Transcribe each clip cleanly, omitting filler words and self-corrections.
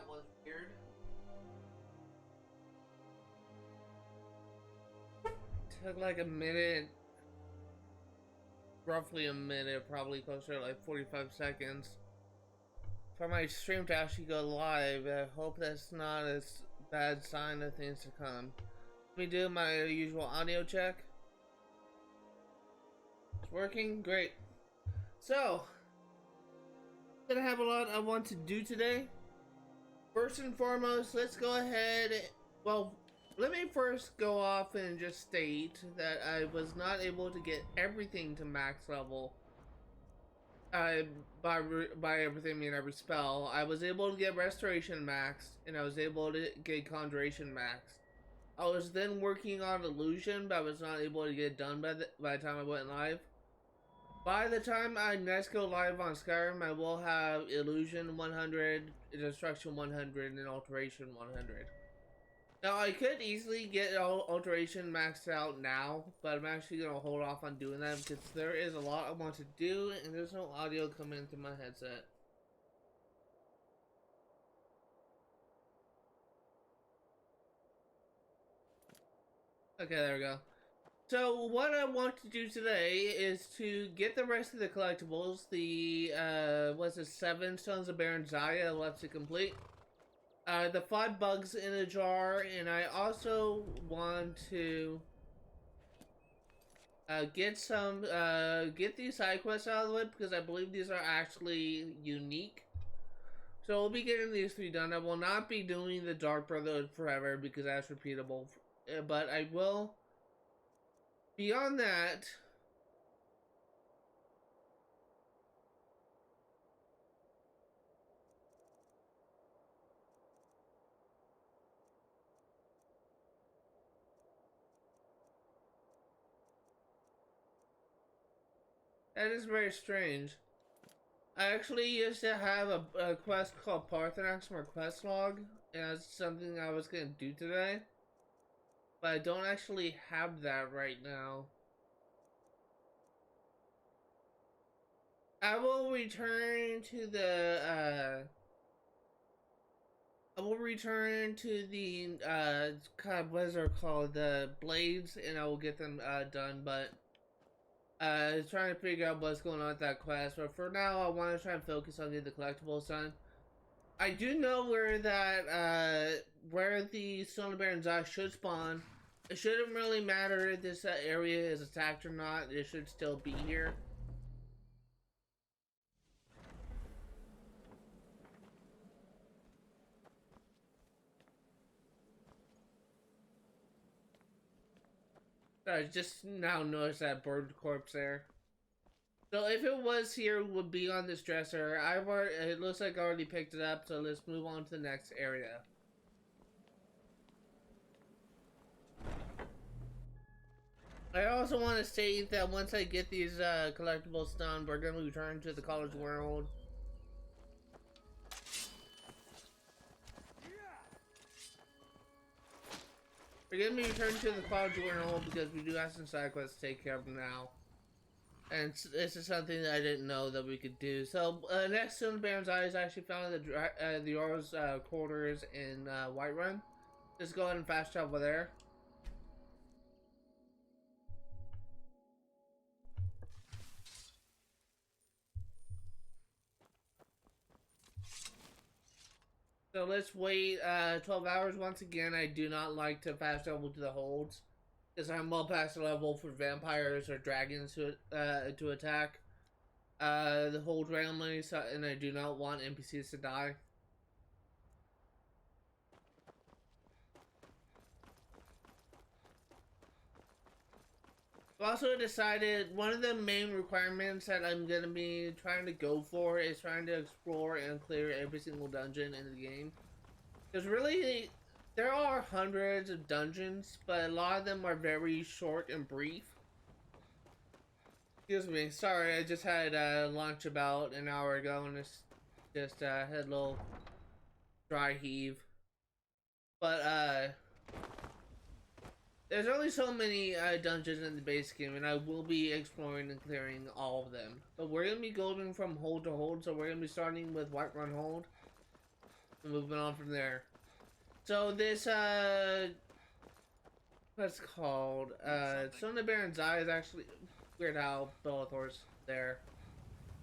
was weird. Took like a minute, roughly a minute, probably closer to like 45 seconds for my stream to actually go live. I hope that's not a bad sign of things to come. Let me do my usual audio check. It's working? Great. So, gonna have a lot I want to do today. First and foremost, let's go ahead. Well, let me first go off and just state that I was not able to get everything to max level. By everything, I mean every spell. I was able to get Restoration maxed, and I was able to get Conjuration maxed. I was then working on Illusion, but I was not able to get it done by the time I went live. By the time I next go live on Skyrim, I will have Illusion 100, Destruction 100, and Alteration 100. Now, I could easily get Alteration maxed out now, but I'm actually going to hold off on doing that because there is a lot I want to do, and there's no audio coming into my headset. Okay, there we go. So, what I want to do today is to get the rest of the collectibles, the, what's it, 7 Stones of Barenziah left to complete. The 5 bugs in a jar, and I also want to get these side quests out of the way because I believe these are actually unique. So we'll be getting these 3 done. I will not be doing the Dark Brotherhood forever because that's repeatable, but I will. Beyond that, that is very strange. I actually used to have a quest called Parthenax from our quest log, and that's something I was going to do today. But I don't actually have that right now. I will return to the, kind of, what is it called? The blades, and I will get them, done, but trying to figure out what's going on with that quest. But for now, I want to try and focus on getting the collectibles done. I do know where that, where the Stone of Barenziah should spawn. It shouldn't really matter if this area is attacked or not. It should still be here. I just now noticed that bird corpse there. So if it was here, it would be on this dresser. It looks like I already picked it up, so let's move on to the next area. I also want to state that once I get these collectibles done, we're going to return to the college world. We're going to return to the college world because we do have some side quests to take care of now. And this is something that I didn't know that we could do. So, next Stone of Barenziah is actually found in the Orl's quarters in Whiterun. Just go ahead and fast travel there. So let's wait 12 hours once again. I do not like to fast travel to the holds because I'm well past the level for vampires or dragons to attack the hold randomly, and I do not want NPCs to die. I've also decided one of the main requirements that I'm going to be trying to go for is trying to explore and clear every single dungeon in the game. Because really, there are hundreds of dungeons, but a lot of them are very short and brief. Excuse me, sorry, I just had lunch about an hour ago and just had a little dry heave. But there's only so many dungeons in the base game, and I will be exploring and clearing all of them. But we're going to be going from hold to hold, so we're going to be starting with Whiterun Hold. moving on from there. So this what's it called? Stone of Barenziah is actually weird how Bellathor's there.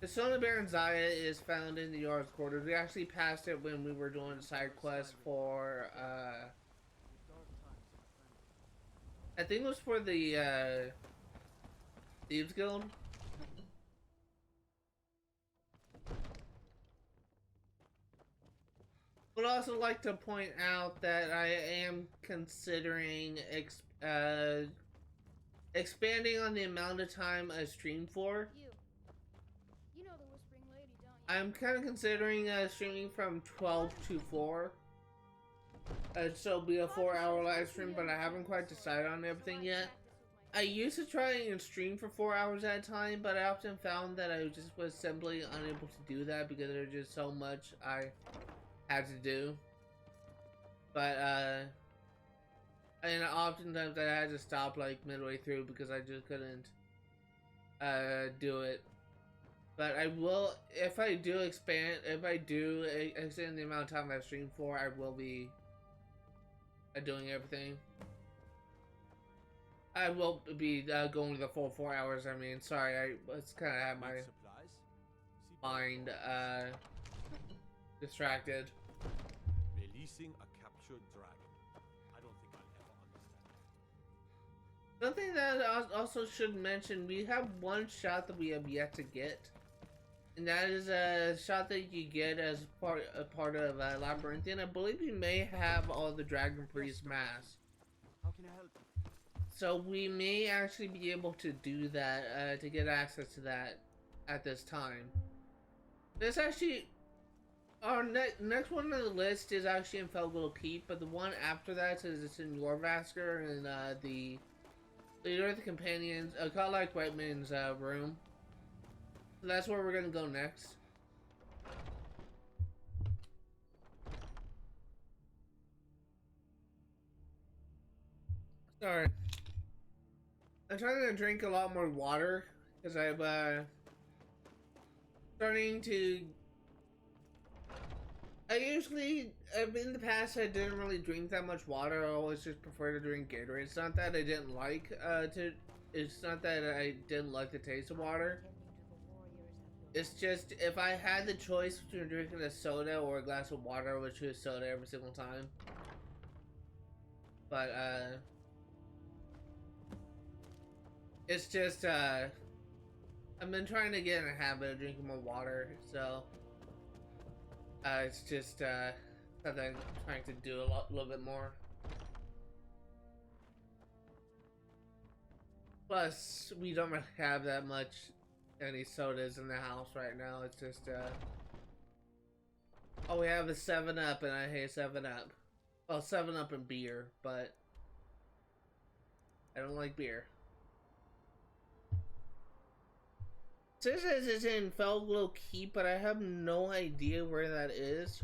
The Stone of Barenziah is found in the Jarl's Quarters. We actually passed it when we were doing a side quest for I think it was for the Thieves Guild. Would also like to point out that I am considering expanding on the amount of time I stream for. You know the Whispering Lady, don't you? I'm kind of considering streaming from 12 to 4. It'd still be a 4-hour live stream, but I haven't quite decided on everything yet. I used to try and stream for 4 hours at a time, but I often found that I just was simply unable to do that because there's just so much I had to do. But and oftentimes I had to stop like midway through because I just couldn't do it. But I will, if I do extend the amount of time I stream for, I will be doing everything. I will be going to the full 4 hours. I mean, sorry, I was kind of had my mind distracted. Releasing a captured dragon. I don't think I'll ever understand. Something that I also should mention, we have one shot that we have yet to get. And that is a shot that you get as part of Labyrinth. And I believe you may have all the Dragon Priest masks. How can I help? So we may actually be able to do that, to get access to that at this time. This actually, our next one on the list is actually in Fellglow Keep, but the one after that is it's in Jorvaskr in the Leader of the Companions, Godlike Whiteman's room. So that's where we're gonna go next. Sorry. I'm trying to drink a lot more water because I'm starting to. In the past, I didn't really drink that much water. I always just prefer to drink Gatorade. It's not that I didn't like It's not that I didn't like the taste of water. It's just if I had the choice between drinking a soda or a glass of water, I would choose soda every single time. But it's just I've been trying to get in a habit of drinking more water, so it's just something I'm trying to do a little bit more. Plus, we don't really have that much any sodas in the house right now. It's just all we have is 7-Up, and I hate 7-Up. Well, 7-Up and beer, but I don't like beer. It says it's in Fellglow Keep, but I have no idea where that is.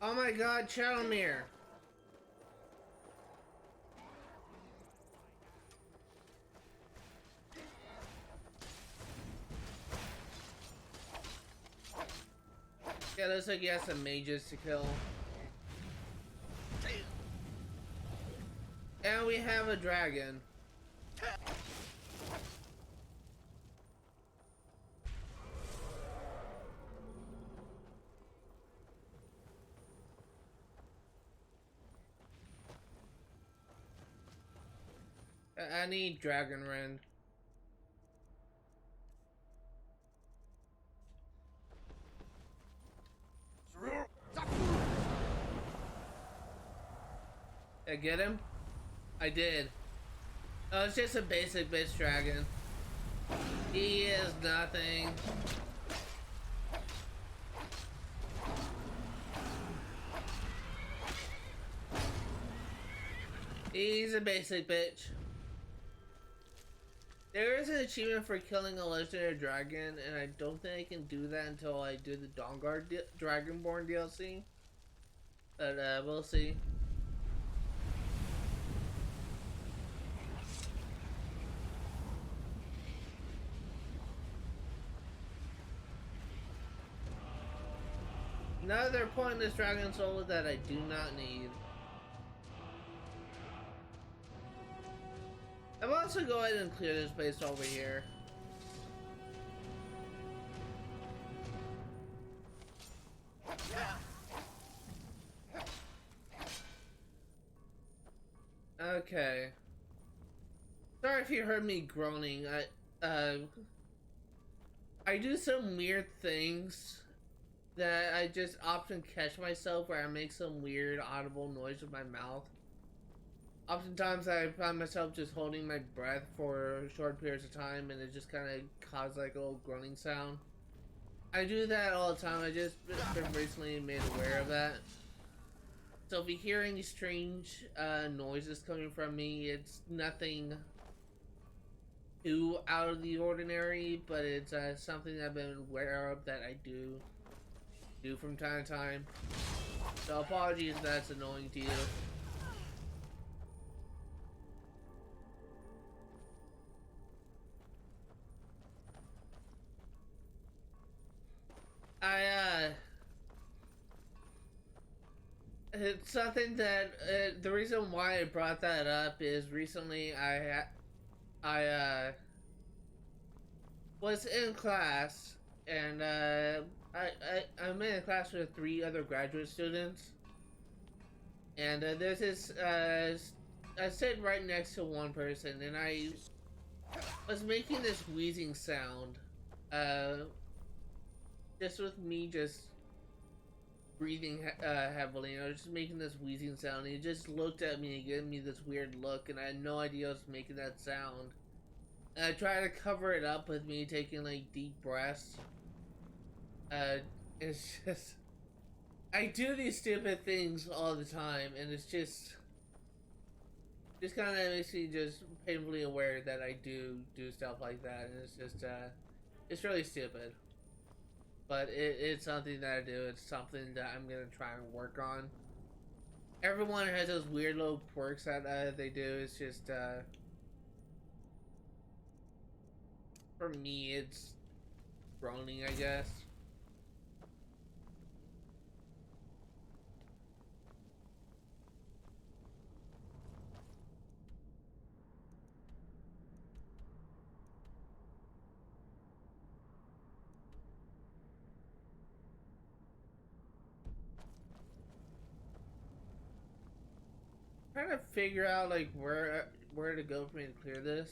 Oh my god, Chalomir! Yeah, looks like he has some mages to kill. And we have a dragon. I need Dragon Rend. Did I get him? I did. Oh, it's just a basic bitch dragon. He is nothing. He's a basic bitch. There is an achievement for killing a legendary dragon, and I don't think I can do that until I do the Dawnguard Dragonborn DLC. But we'll see. Another pointless dragon soul that I do not need. I'll also go ahead and clear this place over here. Okay. Sorry if you heard me groaning. I do some weird things that I just often catch myself where I make some weird audible noise with my mouth. Oftentimes I find myself just holding my breath for short periods of time and it just kind of causes like a little groaning sound. I do that all the time. I just been recently made aware of that. So if you hear any strange noises coming from me, it's nothing too out of the ordinary, but it's something I've been aware of that I do from time to time. So apologies if that's annoying to you. It's something that the reason why I brought that up is recently I was in class and I'm in a class with 3 other graduate students, and there's this I sit right next to one person and I was making this wheezing sound, just with me just breathing heavily, and I was just making this wheezing sound, and he just looked at me and gave me this weird look, and I had no idea I was making that sound. And I tried to cover it up with me taking like deep breaths. It's just, I do these stupid things all the time, and it's just kind of makes me just painfully aware that I do stuff like that, and it's just it's really stupid. But it's something that I do. It's something that I'm gonna try and work on. Everyone has those weird little quirks that they do. It's just for me, it's groaning, I guess. Trying to figure out like where to go for me to clear this.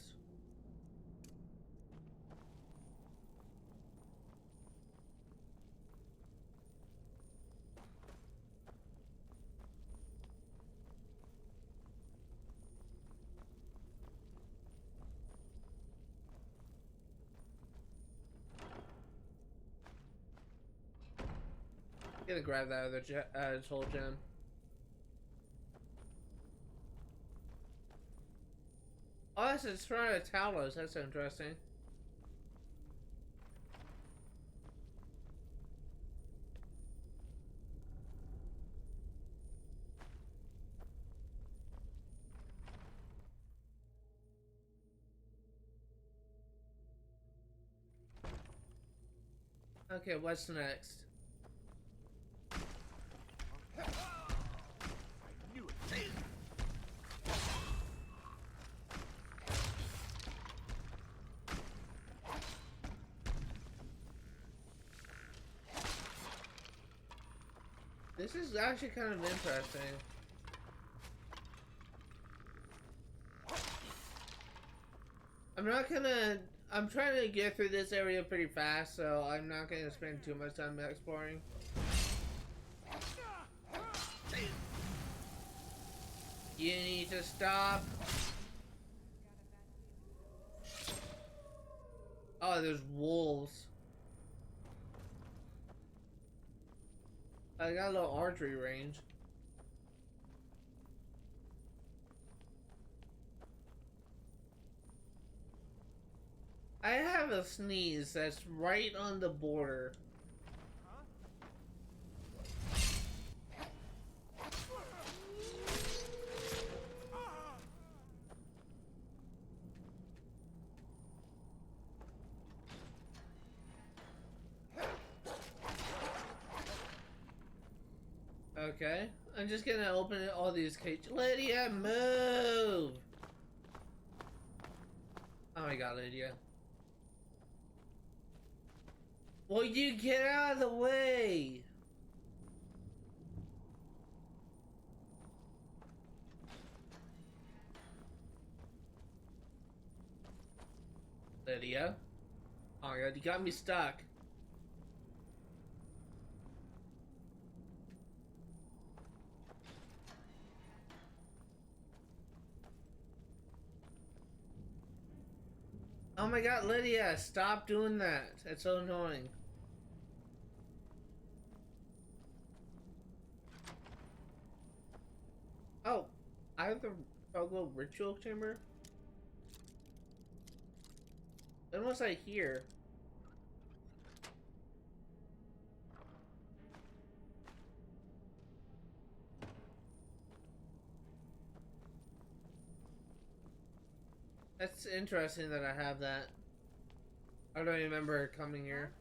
Gonna grab that other soul gem. Oh, that's a Shrine of Talos. That's interesting. Okay, what's next? This is actually kind of interesting. I'm trying to get through this area pretty fast, so I'm not gonna spend too much time exploring. You need to stop. Oh, there's wolves. I got a little archery range. I have a sneeze that's right on the border. Okay, I'm just gonna open all these cages. Lydia, move! Oh my god, Lydia. Will you get out of the way? Lydia? Oh my god, you got me stuck. Oh my god, Lydia, stop doing that. It's so annoying. Oh, I have the Fellglow ritual chamber? When was I here? That's interesting that I have that. I don't remember coming here.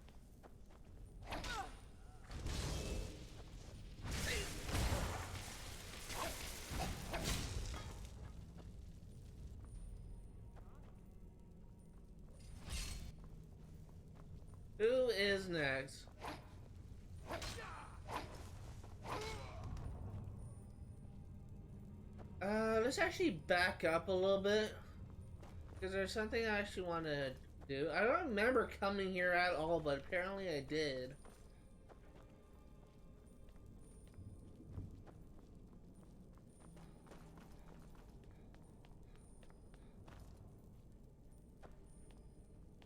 Who is next? Let's actually back up a little bit. Because there's something I actually want to do. I don't remember coming here at all, but apparently I did.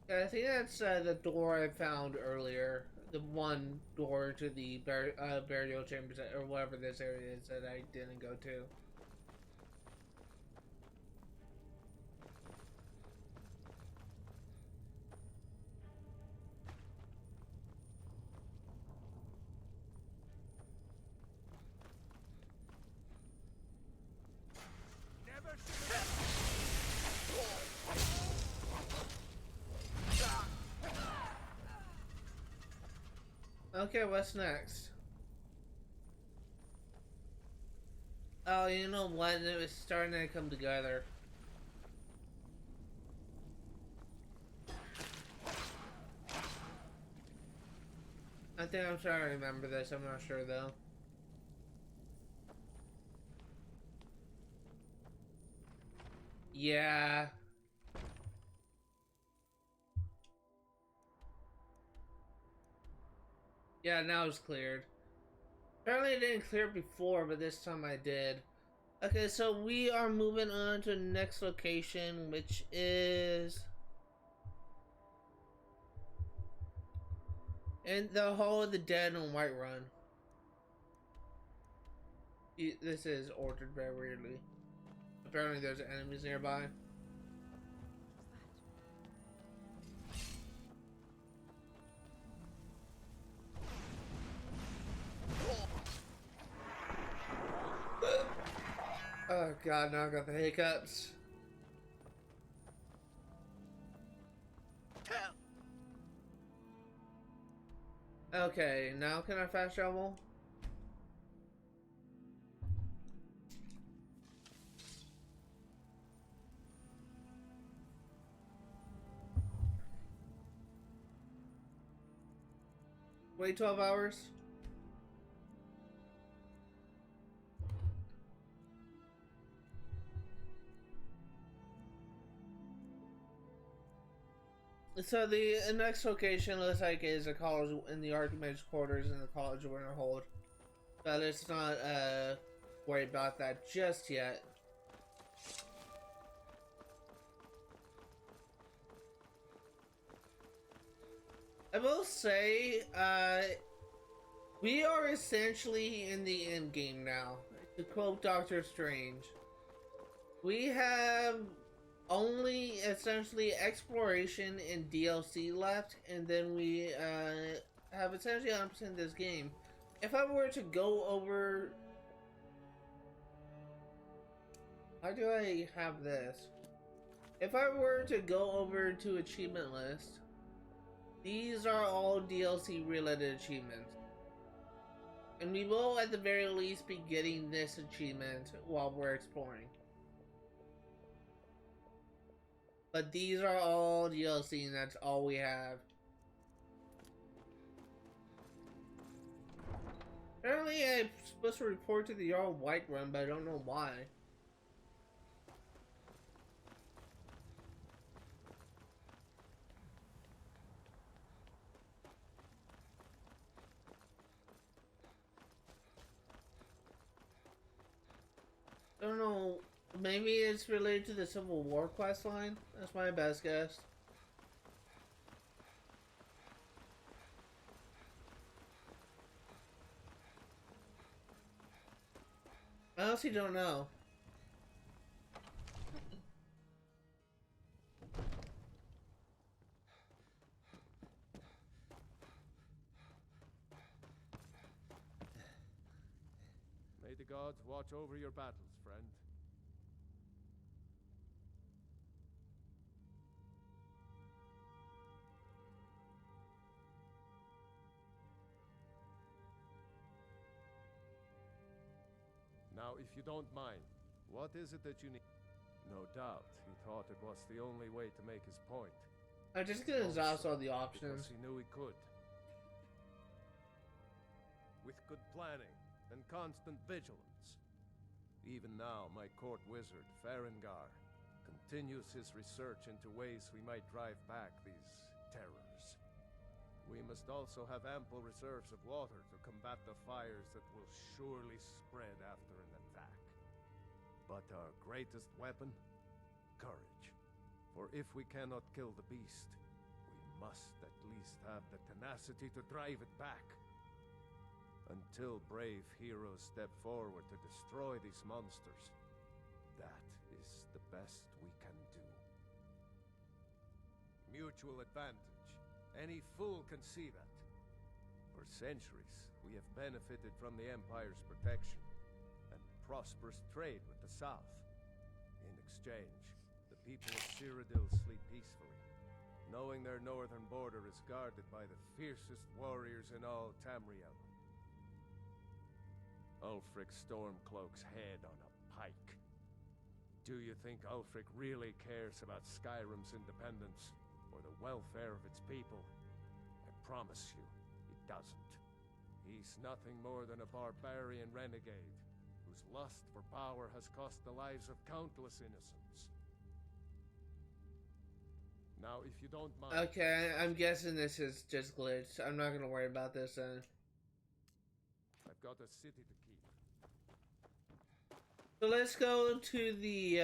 Yeah, I think that's the door I found earlier. The one door to the burial chambers, or whatever this area is that I didn't go to. Okay, what's next? Oh, you know what? It was starting to come together. I think I'm trying to remember this. I'm not sure though. Yeah. Yeah, now it's cleared. Apparently it didn't clear before, but this time I did. Okay, so we are moving on to the next location, which is in the Hall of the Dead in Whiterun. This is ordered very weirdly. Apparently there's enemies nearby. Oh god, now I got the hiccups. Okay, now can I fast travel? Wait 12 hours? So the next location looks like is a college in the Archmage's quarters in the College of Winterhold. But let's not worry about that just yet. I will say, we are essentially in the end game now. To quote Doctor Strange, we have only essentially exploration and DLC left, and then we have essentially 100% this game. If I were to go over, how do I have this? If I were to go over to achievement list, these are all DLC related achievements. And we will at the very least be getting this achievement while we're exploring. But these are all DLC and that's all we have. Apparently I'm supposed to report to the Jarl Whiterun, but I don't know why. I don't know, maybe it's related to the Civil War quest line? That's my best guess. I honestly don't know. May the gods watch over your battles, friend. Now, if you don't mind, what is it that you need? No doubt, he thought it was the only way to make his point. I'm just gonna exhaust all the options. Because he knew he could. With good planning and constant vigilance. Even now, my court wizard, Farengar, continues his research into ways we might drive back these terrors. We must also have ample reserves of water to combat the fires that will surely spread after an attack. But our greatest weapon? Courage. For if we cannot kill the beast, we must at least have the tenacity to drive it back. Until brave heroes step forward to destroy these monsters, that is the best we can do. Mutual advantage. Any fool can see that. For centuries, we have benefited from the Empire's protection and prosperous trade with the South. In exchange, the people of Cyrodiil sleep peacefully, knowing their northern border is guarded by the fiercest warriors in all Tamriel. Ulfric Stormcloak's head on a pike. Do you think Ulfric really cares about Skyrim's independence? Or the welfare of its people? I promise you, he doesn't. He's nothing more than a barbarian renegade, whose lust for power has cost the lives of countless innocents. Now, if you don't mind... Okay, I'm guessing this is just glitched. I'm not gonna worry about this then. I've got a city to keep. So let's go to the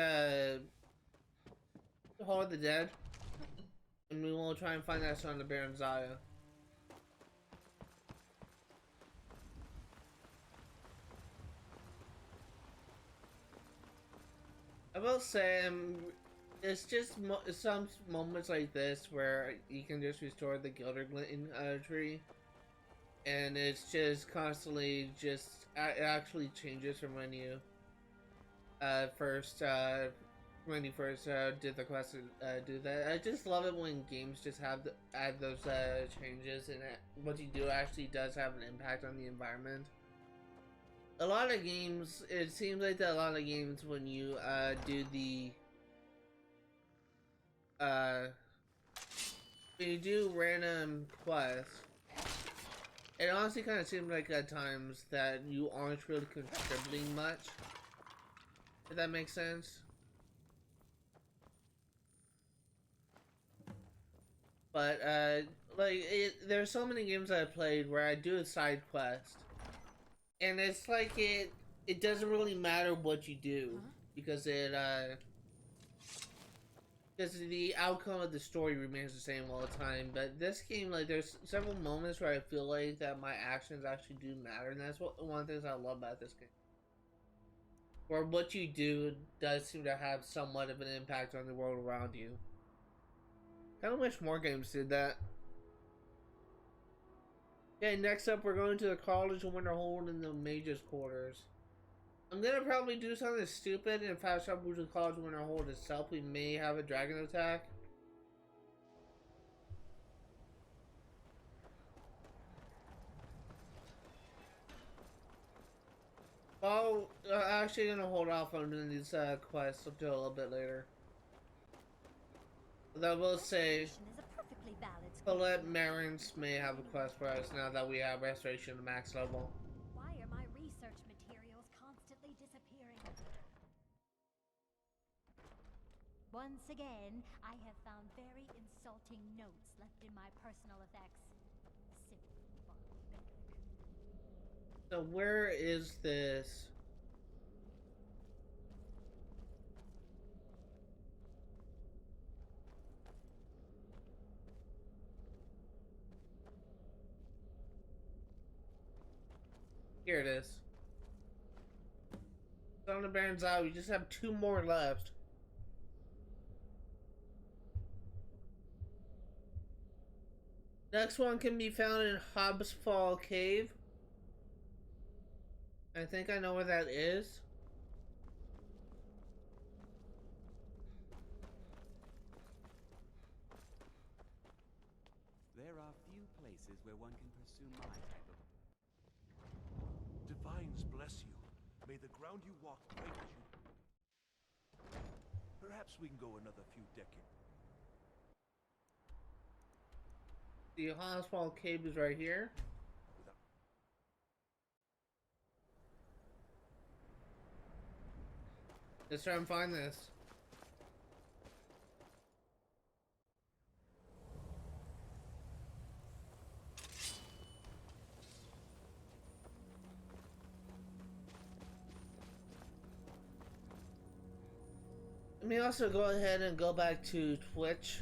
Hall of the Dead. And we will try and find that son of Barenziah. I will say, it's just some moments like this where you can just restore the Gilderglin tree. And it's just constantly it actually changes from when you first did the quest to do that. I just love it when games just add those changes, and what you do actually does have an impact on the environment. A lot of games, it seems like that a lot of games when you do the when you do random quests, it honestly kind of seems like at times that you aren't really contributing much. If that makes sense. But, there's so many games I played where I do a side quest. And it's like it doesn't really matter what you do. Because because the outcome of the story remains the same all the time. But this game, like, there's several moments where I feel like that my actions actually do matter, and that's one of the things I love about this game. Where what you do does seem to have somewhat of an impact on the world around you. Kind of wish more games did that. Okay, next up we're going to the College of Winterhold in the Mage's Quarters. I'm gonna probably do something stupid and fast travel to the College of Winterhold itself. We may have a dragon attack. Oh, actually gonna hold off on doing these quests until a little bit later. That will say, Colette Marins may have a quest for us now that we have restoration to max level. Why are my research materials constantly disappearing? Once again, I have found very insulting notes left in my personal effects. So where is this? Here it is. Son of Barenziah, we just have 2 more left. Next one can be found in Hobbs Fall Cave. I think I know where that is. There are few places where one can pursue my type of... Divines bless you. May the ground you walk break you. Perhaps we can go another few decades. The Hobbs Fall Cave is right here. Let's try and find this. Let me also go ahead and go back to Twitch.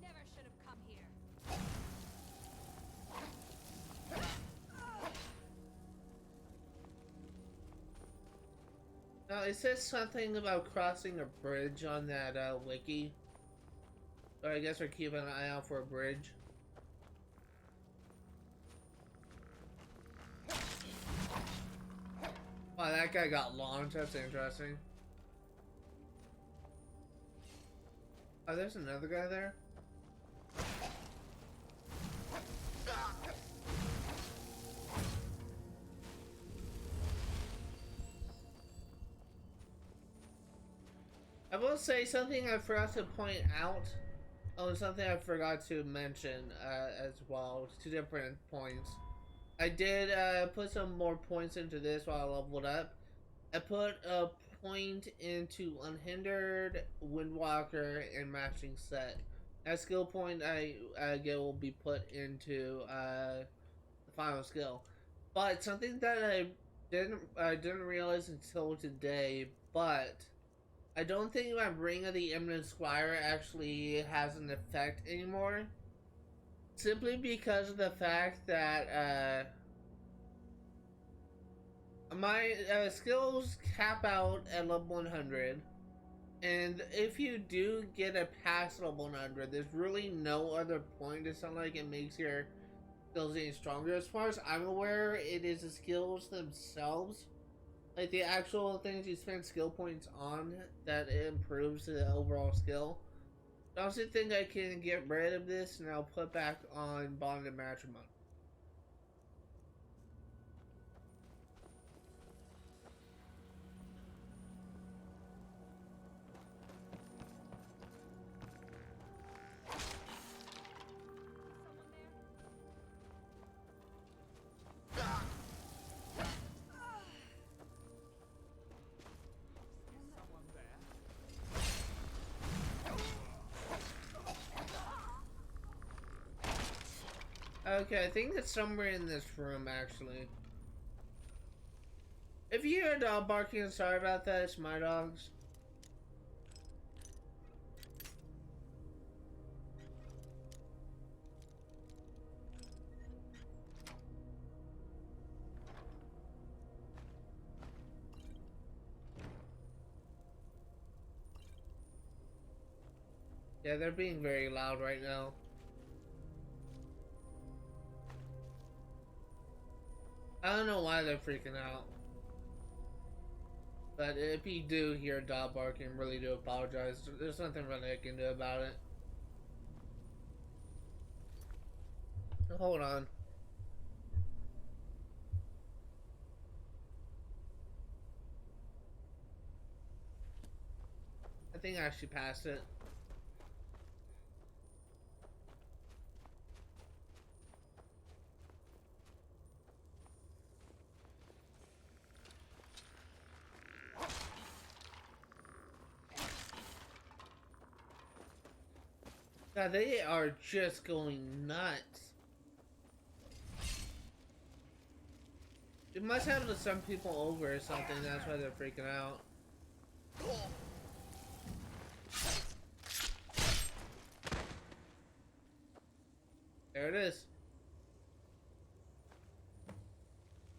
Never should have come here. Now, it says something about crossing a bridge on that wiki. So I guess we're keeping an eye out for a bridge. Wow, that guy got launched. That's interesting. Oh, there's another guy there? I will say something I forgot to point out. Oh, something I forgot to mention as well. 2 different points. I did put some more points into this while I leveled up. I put a point into Unhindered, Windwalker, and Matching Set. That skill point I get will be put into the final skill. But something that I didn't realize until today, but I don't think my Ring of the Eminent Squire actually has an effect anymore. Simply because of the fact that my skills cap out at level 100, and if you do get a past level 100, there's really no other point. It's not like it makes your skills any stronger. As far as I'm aware, it is the skills themselves, like the actual things you spend skill points on, that improves the overall skill. I also think I can get rid of this and I'll put back on Bonded Matrimony. Okay, I think it's somewhere in this room, actually. If you hear a dog barking, sorry about that. It's my dogs. Yeah, they're being very loud right now. I don't know why they're freaking out. But if you do hear a dog barking, really do apologize. There's nothing really I can do about it. Hold on. I think I actually passed it. God, they are just going nuts. It must have some people over or something, that's why they're freaking out. There it is.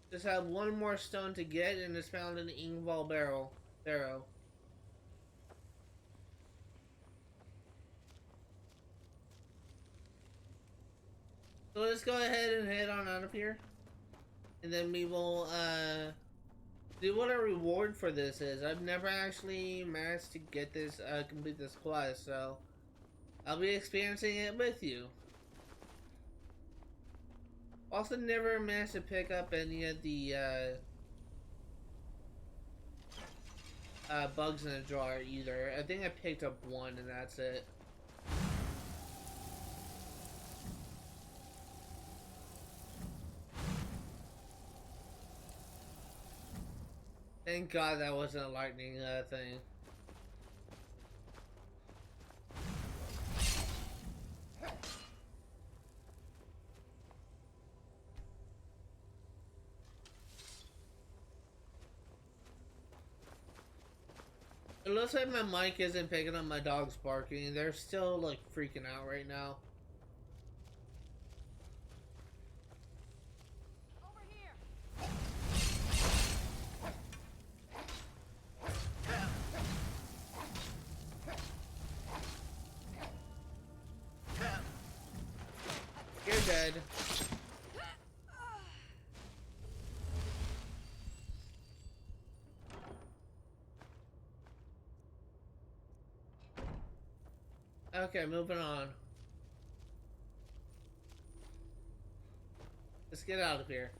Just have one more stone to get, and it's found in the Ingval barrow. So let's go ahead and head on out of here. And then we will, do what a reward for this is. I've never actually managed to get this, complete this quest, so I'll be experiencing it with you. Also never managed to pick up any of the, bugs in the jar either. I think I picked up one and that's it. Thank God that wasn't a lightning thing. It looks like my mic isn't picking up my dogs barking. They're still like freaking out right now. Over here. You're dead. Okay, moving on. Let's get out of here.